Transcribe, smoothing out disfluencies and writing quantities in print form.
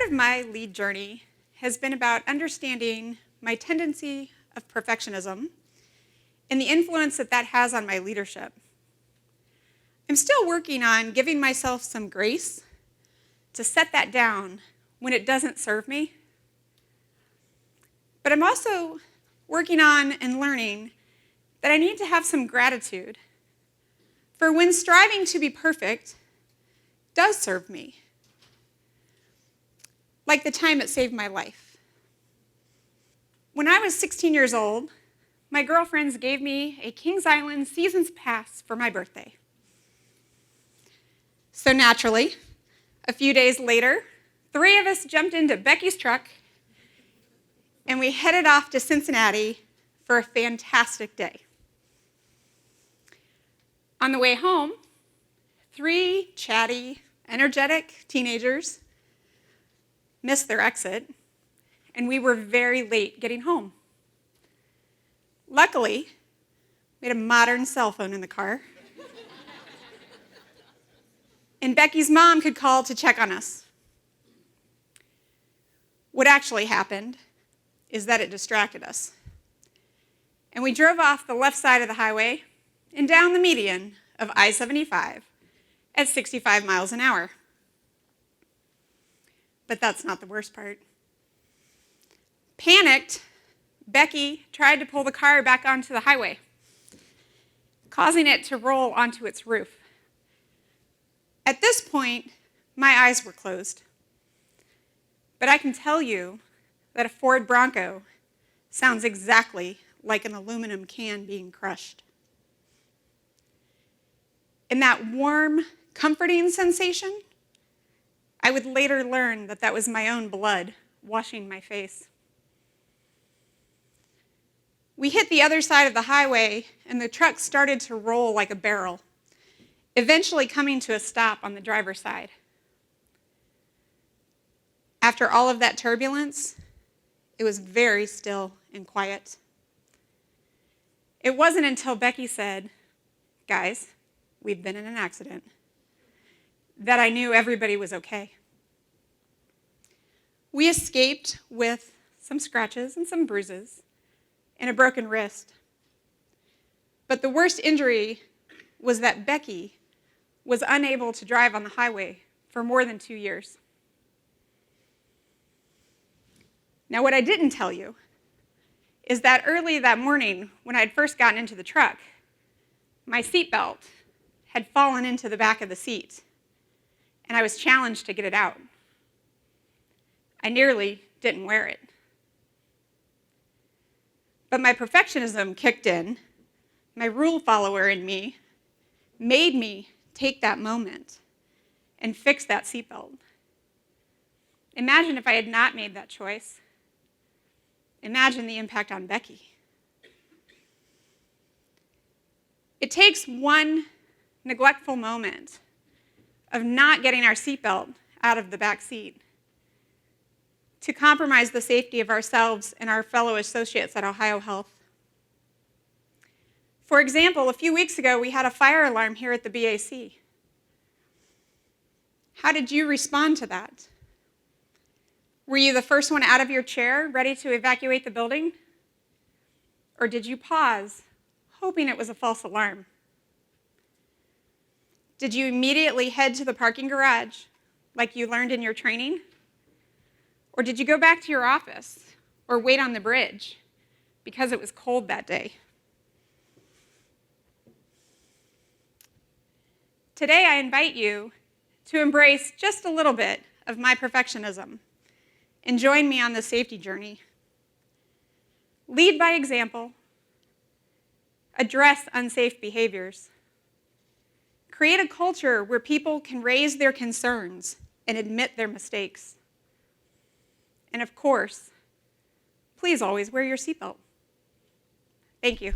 of my lead journey has been about understanding my tendency of perfectionism and the influence that that has on my leadership. I'm still working on giving myself some grace to set that down when it doesn't serve me. But I'm also working on and learning that I need to have some gratitude for when striving to be perfect does serve me, like the time it saved my life. When I was 16 years old, my girlfriends gave me a Kings Island season's pass for my birthday. So naturally, a few days later, 3 of us jumped into Becky's truck and we headed off to Cincinnati for a fantastic day. On the way home, 3 chatty, energetic teenagers missed their exit, and we were very late getting home. Luckily, we had a modern cell phone in the car, and Becky's mom could call to check on us. What actually happened is that it distracted us, and we drove off the left side of the highway and down the median of I-75 at 65 miles an hour. But that's not the worst part. Panicked, Becky tried to pull the car back onto the highway, causing it to roll onto its roof. At this point, my eyes were closed. But I can tell you that a Ford Bronco sounds exactly like an aluminum can being crushed. And that warm, comforting sensation, I would later learn that that was my own blood washing my face. We hit the other side of the highway, and the truck started to roll like a barrel, eventually coming to a stop on the driver's side. After all of that turbulence, it was very still and quiet. It wasn't until Becky said, "Guys, we've been in an accident," that I knew everybody was okay. We escaped with some scratches and some bruises and a broken wrist. But the worst injury was that Becky was unable to drive on the highway for more than 2 years. Now, what I didn't tell you is that early that morning when I'd first gotten into the truck, my seatbelt had fallen into the back of the seat, and I was challenged to get it out. I nearly didn't wear it. But my perfectionism kicked in. My rule follower in me made me take that moment and fix that seatbelt. Imagine if I had not made that choice. Imagine the impact on Becky. It takes one neglectful moment of not getting our seatbelt out of the back seat to compromise the safety of ourselves and our fellow associates at OhioHealth. For example, a few weeks ago, we had a fire alarm here at the BAC. How did you respond to that? Were you the first one out of your chair, ready to evacuate the building? Or did you pause, hoping it was a false alarm? Did you immediately head to the parking garage, like you learned in your training? Or did you go back to your office or wait on the bridge because it was cold that day? Today, I invite you to embrace just a little bit of my perfectionism and join me on this safety journey. Lead by example. Address unsafe behaviors. Create a culture where people can raise their concerns and admit their mistakes. And of course, please always wear your seatbelt. Thank you.